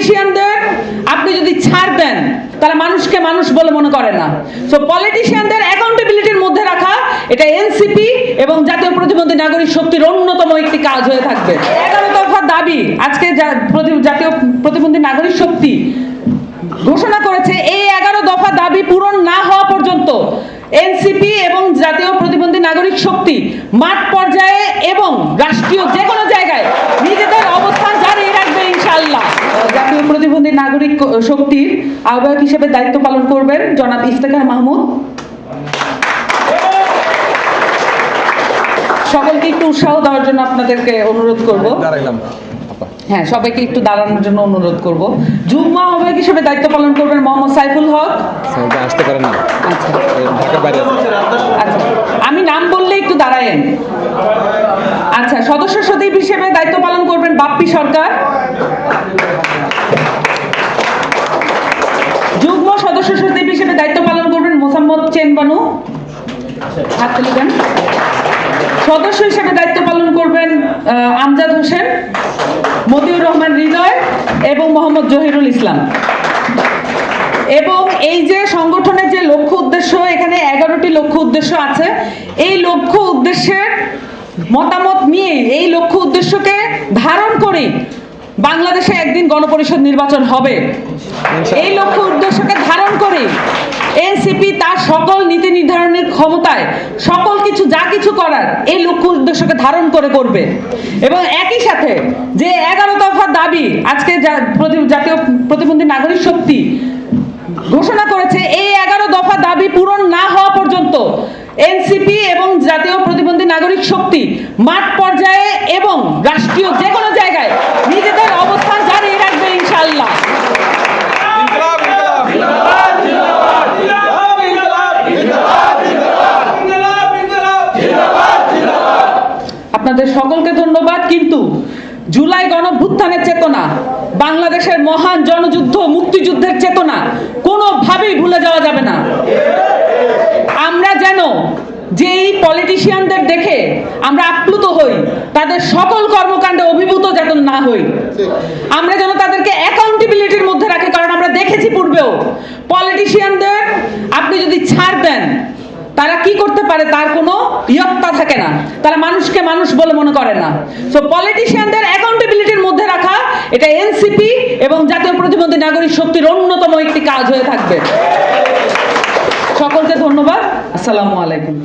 পলিটিশিয়ানদের আপনি যদি ছাড় দেন তাহলে মানুষকে মানুষ বলে মনে করে না। সো পলিটিশিয়ানদের অ্যাকাউন্টেবিলিটির মধ্যে রাখা এটা এনসিপি এবং জাতীয় প্রতিবন্ধী নাগরিক শক্তির অন্যতম একটি কাজ হয়ে থাকবে। 11 দফা দাবি আজকে জাতীয় প্রতিবন্ধী নাগরিক শক্তি ঘোষণা করেছে। এই 11 দফা দাবি পূরণ না হওয়া পর্যন্ত এনসিপি এবং জাতীয় প্রতিবন্ধী নাগরিক শক্তি মাঠ পর্যায়ে এবং রাষ্ট্রীয় যে কোনো জায়গায় নিজেদের অবস্থান জারি রাখবে ইনশাআল্লাহ। জাতীয় প্রতিবন্ধী নাগরিক শক্তির আহ্বায়ক হিসেবে দায়িত্ব পালন করবেন জনাব ইফতেখার মাহমুদ। সকলকে একটু উৎসাহ দেওয়ার জন্য আপনাদেরকে অনুরোধ করব। হ্যাঁ, সবাইকে একটু দাঁড়ানোর জন্য অনুরোধ করব। যুগ্ম আহ্বায়ক হিসেবে দায়িত্ব পালন করবেন মোহাম্মদ সাইফুল হক। আসতে পারেন না, আচ্ছা ঢাকার বাইরে আচ্ছা, আমি নাম বললে একটু দাঁড়ায়েন। আচ্ছা, সদস্য সচিব হিসেবে দায়িত্ব পালন করবেন বাপ্পি সরকার। যুগ্ম সদস্য সচিব হিসেবে দায়িত্ব পালন করবেন মোসাম্মদ চেনবানু। হাত তুলবেন। সদস্য হিসেবে দায়িত্ব পালন করবেন আমজাদ হোসেন, মতিউর রহমান হৃদয় এবং মোহাম্মদ জহিরুল ইসলাম। এবং এই যে সংগঠনের যে লক্ষ্য উদ্দেশ্য, এখানে 11টি লক্ষ্য উদ্দেশ্য আছে। এই লক্ষ্য উদ্দেশ্যের মতামত নিয়ে এই লক্ষ্য উদ্দেশ্যকে ধারণ করে বাংলাদেশে একদিন গণপরিষদ নির্বাচন হবে। এই লক্ষ্য উদ্দেশ্যকে ধারণ করে এনসিপি তার সকল নীতি নির্ধারণের ক্ষমতায় সকল কিছু যা কিছু করার এই লক্ষ্য উদ্দেশ্যকে ধারণ করে করবে। এবং একই সাথে যে 11 দফা দাবি আজকে জাতীয় প্রতিবন্ধী নাগরিক শক্তি ঘোষণা করেছে, এই 11 দফা দাবি পূরণ না হওয়া পর্যন্ত এনসিপি এবং জাতীয় প্রতিবন্ধী নাগরিক শক্তি মাঠ পর্যায়ে এবং রাষ্ট্রীয় যে কোনো জায়গায় নিজেদের অবস্থান জারি রাখবে ইনশাআল্লাহ। আপনাদের সকলকে ধন্যবাদ। কিন্তু জুলাই গণঅভ্যুত্থানের চেতনা, বাংলাদেশের মহান জনযুদ্ধ মুক্তিযুদ্ধের চেতনা কোনোভাবেই ভুলে যাওয়া যাবে না। আমরা যেন যে এই পলিটিশিয়ানদের দেখে আমরা আপ্লুত হই, তাদের সকল কর্মকাণ্ডে অভিভূত যেন না হই। আমরা যেন তাদেরকে অ্যাকাউন্টেবিলিটির মধ্যে রাখি, কারণ আমরা দেখেছি পূর্বেও পলিটিশিয়ানদের আপনি যদি ছাড় দেন তারা কি করতে পারে তার কোনো ইয়ত্তা থাকে না, তারা মানুষকে মানুষ বলে মনে করে না। সো পলিটিশিয়ানদের অ্যাকাউন্টেবিলিটির মধ্যে রাখা এটা এনসিপি এবং জাতীয় প্রতিবন্ধী নাগরিক শক্তির অন্যতম একটি কাজ হয়ে থাকবে। সকলকে ধন্যবাদ। আসসালামু আলাইকুম।